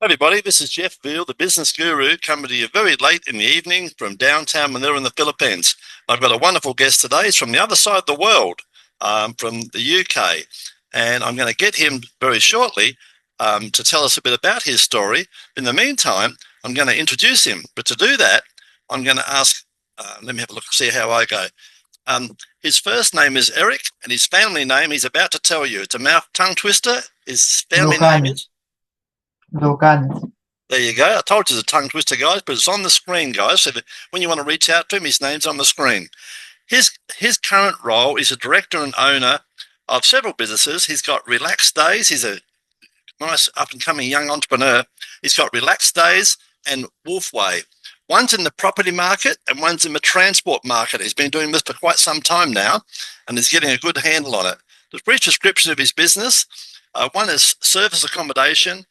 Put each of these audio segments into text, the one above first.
Everybody, this is Jeff Veale, the business guru, coming to you very late in the evening from downtown Manila in the Philippines. I've got a wonderful guest today. He's from the other side of the world, from the UK, and I'm going to get him very shortly to tell us a bit about his story. In the meantime, I'm going to introduce him, but to do that, I'm going to ask, let me have a look, see how I go. His first name is Erik, and his family name he's about to tell you. It's a mouth tongue twister. His family name is Vilkanec. There you go. I told you it's a tongue twister, guys, but it's on the screen, guys. So that when you want to reach out to him, his name's on the screen. His current role is a director and owner of several businesses. He's got Relaxstays. He's a nice up-and-coming young entrepreneur. He's got Relaxstays and Wolfway. One's in the property market and one's in the transport market. He's been doing this for quite some time now, and he's getting a good handle on it. The brief description of his business, one is service accommodation,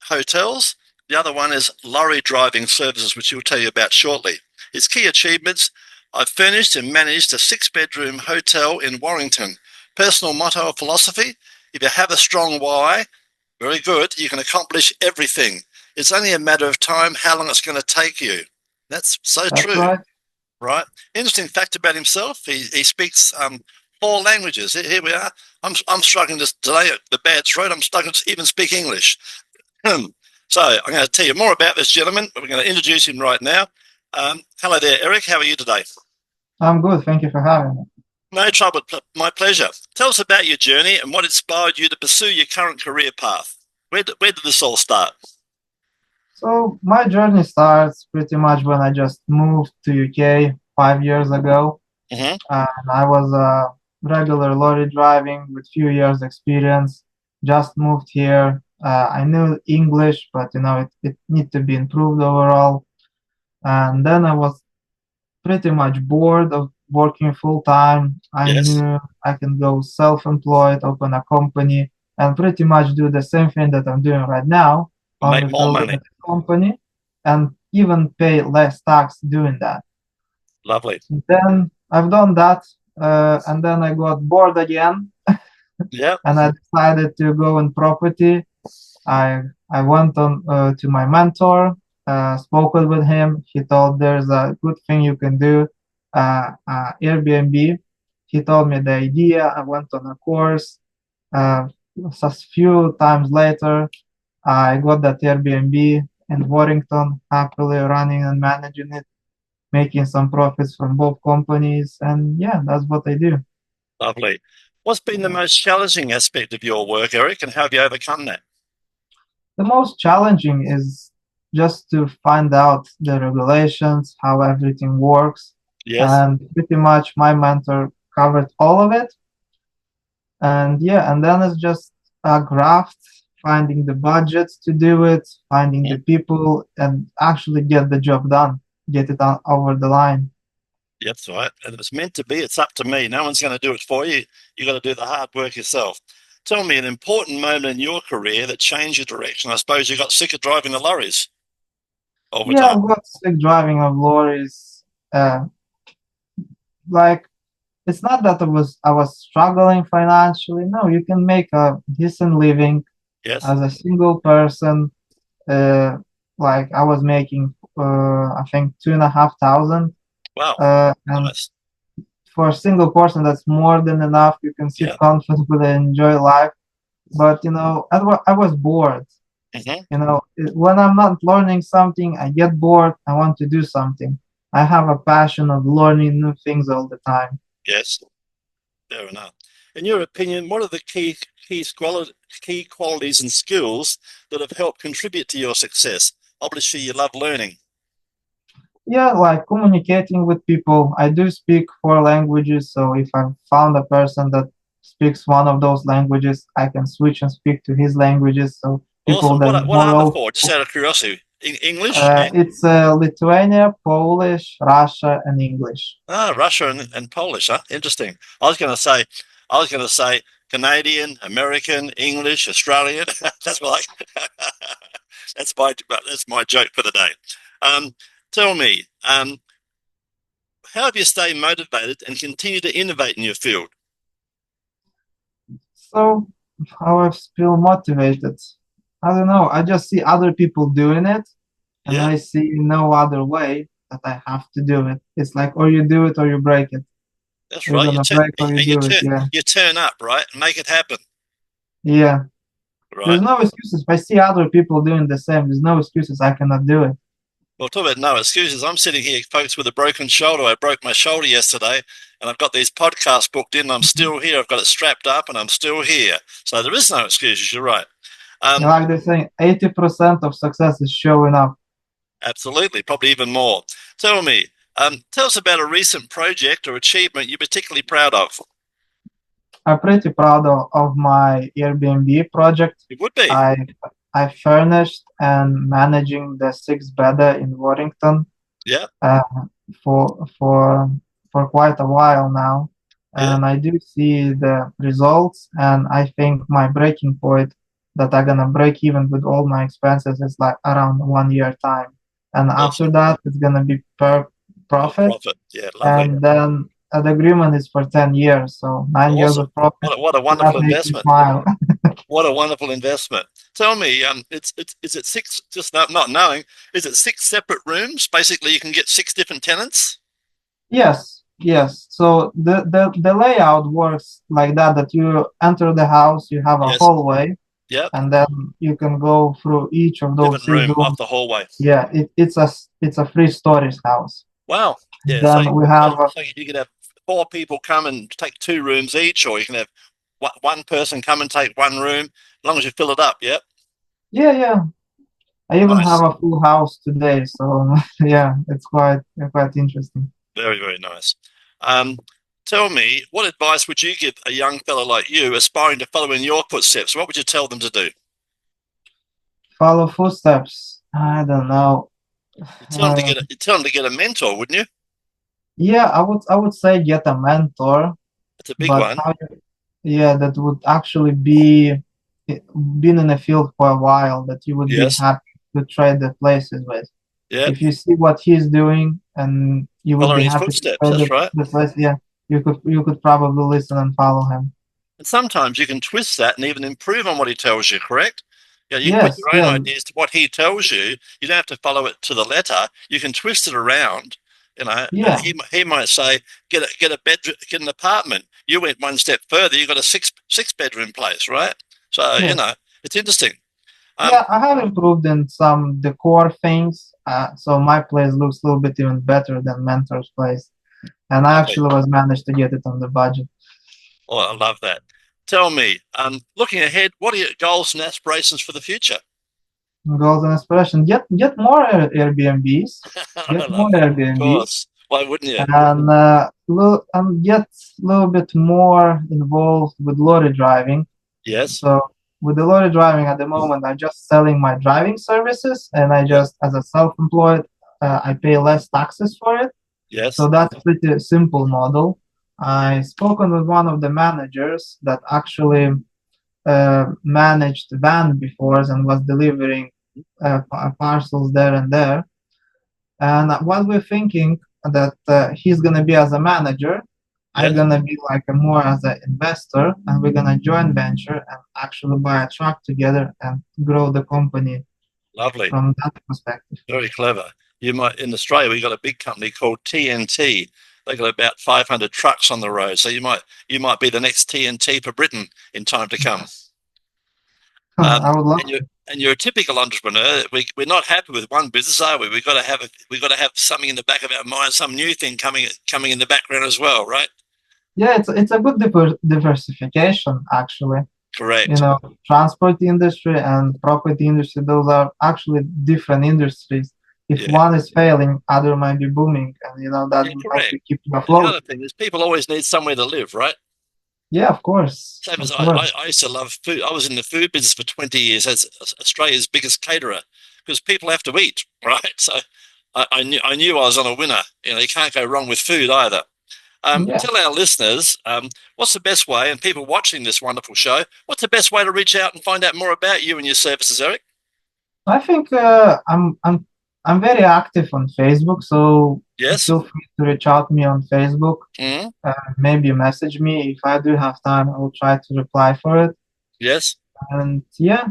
hotels. The other one is lorry-driving services, which he'll tell you about shortly. His key achievements: I've furnished and managed a 6-bedroom hotel in Warrington. Personal motto or philosophy: if you have a strong why, very good, you can accomplish everything. It's only a matter of time how long it's going to take you. That's so That's true, right. right? Interesting fact about himself: he speaks 4 languages. Here we are. I'm struggling today at the bad throat. I'm struggling to even speak English. So I'm going to tell you more about this gentleman, but we're going to introduce him right now. Hello there, Erik. How are you today? I'm good. Thank you for having me. No trouble. My pleasure. Tell us about your journey and what inspired you to pursue your current career path. Where did this all start? So my journey starts pretty much when I just moved to UK 5 years ago. Mm-hmm. And I was a regular lorry driving with few years experience. Just moved here. I knew English, but it needed to be improved overall. And then I was pretty much bored of working full time. I Yes. knew I can go self-employed, open a company, and pretty much do the same thing that I'm doing right now, Make only more through a money. limited company, and even pay less tax doing that. Lovely. Then I've done that, and then I got bored again, Yeah. and I decided to go in property. I went on to my mentor, spoke with him. He told there's a good thing you can do, Airbnb. He told me the idea. I went on a course. A few times later, I got that Airbnb in Warrington, happily running and managing it, making some profits from both companies. And yeah, that's what I do. Lovely. What's been the most challenging aspect of your work, Erik, and how have you overcome that? The most challenging is just to find out the regulations, how everything works. Yes. And pretty much my mentor covered all of it. And yeah, and then it's just a graft, finding the budgets to do it, finding the people, and actually get the job done, get it on over the line. That's right. And if it's meant to be, it's up to me. No one's going to do it for you. You got to do the hard work yourself. Tell me an important moment in your career that changed your direction. I suppose you got sick of driving the lorries over Yeah, time. I've got sick driving of lorries. Uh, like it's not that I was struggling financially. No, you can make a decent living Yes. as a single person. Uh, like I was making, I think 2,500. Wow. And Nice. for a single person, that's more than enough. You can sit Yeah. comfortably and enjoy life. But I was bored. Hmm. When I'm not learning something, I get bored. I want to do something. I have a passion of learning new things all the time. Yes. Fair enough. In your opinion, what are the key qualities and skills that have helped contribute to your success? Obviously, you love learning. Yeah, like communicating with people. I do speak 4 languages, so if I found a person that speaks one of those languages, I can switch and speak to his languages. So people Awesome. that What are the more 4? Just out of curiosity. English and it's Lithuania, Polish, Russia, and English. Russia and Polish, huh? Interesting. I was going to say Canadian, American, English, Australian. That's what that's my joke for the day. Um, Tell me, how have you stayed motivated and continue to innovate in your field? So how I feel motivated. I don't know. I just see other people doing it, and Yeah, I see no other way that I have to do it. It's like, or you do it or you break it. that's You're right. gonna break or you You do it. turn Yeah, you turn up, right, and make it happen, yeah. right? There's no excuses. If I see other people doing the same, there's no excuses. I cannot do it. Well, talk about no excuses. I'm sitting here, folks, with a broken shoulder. I broke my shoulder yesterday, and I've got these podcasts booked in. And I'm still here. I've got it strapped up, and I'm still here. So there is no excuses. You're right. You Um, like they're saying, 80% of success is showing up. Absolutely, probably even more. Tell me, tell us about a recent project or achievement you're particularly proud of. I'm pretty proud of my Airbnb project. It would be, I I furnished and managing the six bedder in Warrington yeah, uh, for for for quite a while now, yeah, and I do see the results. And I think my breaking point that I'm gonna break even with all my expenses is like around 1 year time, and after awesome. that it's gonna be per Oh, profit, profit, yeah, lovely, and then the agreement is for 10 years, so 9 years awesome. of profit. What a That wonderful makes me investment. smile. What a wonderful investment. Tell me, it's is it six? Just not knowing, is it six separate rooms? Basically, you can get six different tenants. Yes, yes. So the layout works like that you enter the house, you have a Yes. hallway, Yep. and then you can go through each of those Different six room off rooms. the hallway. Yeah, it's a three stories house. Wow. And Yeah. So, then we have so you could have four people come and take two rooms each, or you can have one person come and take one room, as long as you fill it up. Yep. yeah, yeah. I even have Nice. a full house today, so yeah, it's quite interesting. Very, very nice. Um, Tell me, what advice would you give a young fellow like you aspiring to follow in your footsteps? What would you tell them to do? Follow footsteps. I don't know. Uh, You tell them to get a mentor, wouldn't you? yeah, I would say get a mentor, It's a big but one. how yeah, that would actually be been in the field for a while that you would be Yes. happy to trade the places with. Yep. If you see what he's doing and you would Follow be in his happy to footsteps. trade That's right. the place, yeah, you could probably listen and follow him. And sometimes you can twist that and even improve on what he tells you, correct? Yeah, you can put Yes, your own yeah, ideas to what he tells you. You don't have to follow it to the letter. You can twist it around. You know, yeah, he might say, get a bedroom, get an apartment. You went one step further. You got a six bedroom place, right? So you yes. know, it's interesting. Um, Yeah, I have improved in some decor things. So my place looks a little bit even better than Mentor's place. And I Lovely. actually was managed to get it on the budget. Oh, I love that. Tell me, looking ahead, what are your goals and aspirations for the future? Goals and aspiration. Get more Airbnbs. Get I more love that. Of Airbnbs. course. Why wouldn't you? And get a little bit more involved with lorry driving. Yes. So with the lorry driving at the moment, I'm just selling my driving services, and I Yep. just as a self-employed, I pay less taxes for it. Yes. So that's pretty simple model. I spoken with one of the managers that actually managed van before and was delivering parcels there and there. And what we're thinking that he's gonna be as a manager, I'm Yes. gonna be like a more as an investor, and we're gonna join venture and actually buy a truck together and grow the company Lovely. from that perspective. Very clever. You might in Australia we've got a big company called TNT. They've got about 500 trucks on the road. So you might be the next TNT for Britain in time to come. I would love. And you're a typical entrepreneur. We're not happy with one business, are we? We've got to have something in the back of our mind, some new thing coming in the background as well, right? Yeah, it's a good diversification actually. You Correct. know, transport industry and property industry, those are actually different industries. If Yeah. one is failing, other might be booming, and that Yeah, will help correct. you keep you And the afloat. other thing is people always need somewhere to live, right? Yeah, of course, Same as of course. I used to love food. I was in the food business for 20 years as Australia's biggest caterer because people have to eat, right? So I knew I was on a winner. You know, you can't go wrong with food either. Yeah, Tell our listeners, what's the best way, and people watching this wonderful show, what's the best way to reach out and find out more about you and your services, Erik? I think I'm very active on Facebook, so Yes. feel free to reach out to me on Facebook. Mm, Maybe message me if I do have time. I will try to reply for it. yes. And yeah,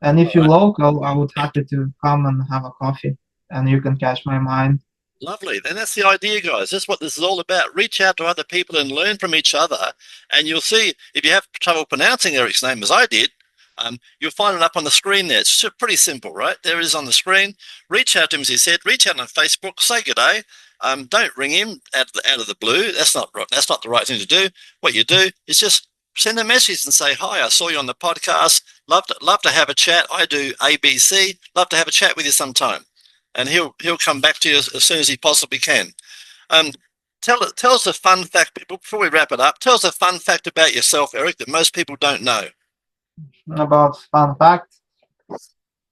And if All you're right. local, I would happy to come and have a coffee, and you can catch my mind. Lovely. Then that's the idea, guys. That's what this is all about. Reach out to other people and learn from each other. And you'll see if you have trouble pronouncing Eric's name, as I did, you'll find it up on the screen there. It's pretty simple, right? There it is on the screen. Reach out to him, as he said. Reach out on Facebook. Say good day. Don't ring him out of the blue. That's not the right thing to do. What you do is just send a message and say, hi, I saw you on the podcast. Love to have a chat. I do ABC. Love to have a chat with you sometime. And he'll come back to you as soon as he possibly can. Tell us a fun fact before we wrap it up. Tell us a fun fact about yourself, Eric, that most people don't know. About fun fact,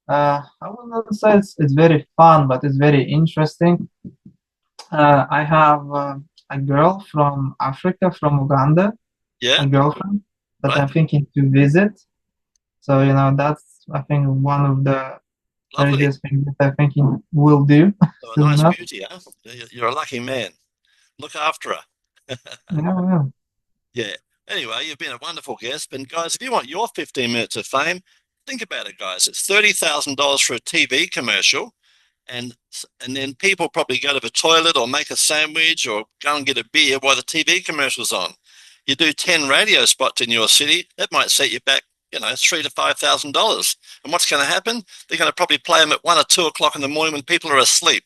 I would not say it's very fun, but it's very interesting. I have a girl from Africa, from Uganda, Yeah, a girlfriend that right. I'm thinking to visit. So, that's, I think, one of the Lovely. craziest things that I think he will do So a soon nice enough. beauty, huh? You're a lucky man. Look after her. Yeah, yeah. Yeah. Anyway, you've been a wonderful guest. And guys, if you want your 15 minutes of fame, think about it, guys. It's $30,000 for a TV commercial. And then people probably go to the toilet or make a sandwich or go and get a beer while the TV commercial's on. You do 10 radio spots in your city, that might set you back, $3,000 to $5,000. And what's going to happen? They're going to probably play them at 1 or 2 o'clock in the morning when people are asleep.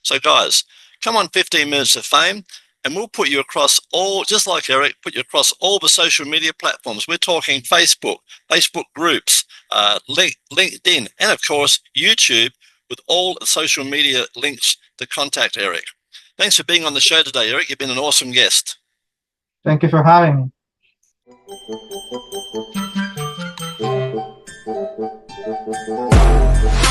So guys, come on 15 minutes of fame, and we'll put you across just like Eric, put you across all the social media platforms. We're talking Facebook groups, LinkedIn, and of course, YouTube, with all the social media links to contact Eric. Thanks for being on the show today, Eric. You've been an awesome guest. Thank you for having me.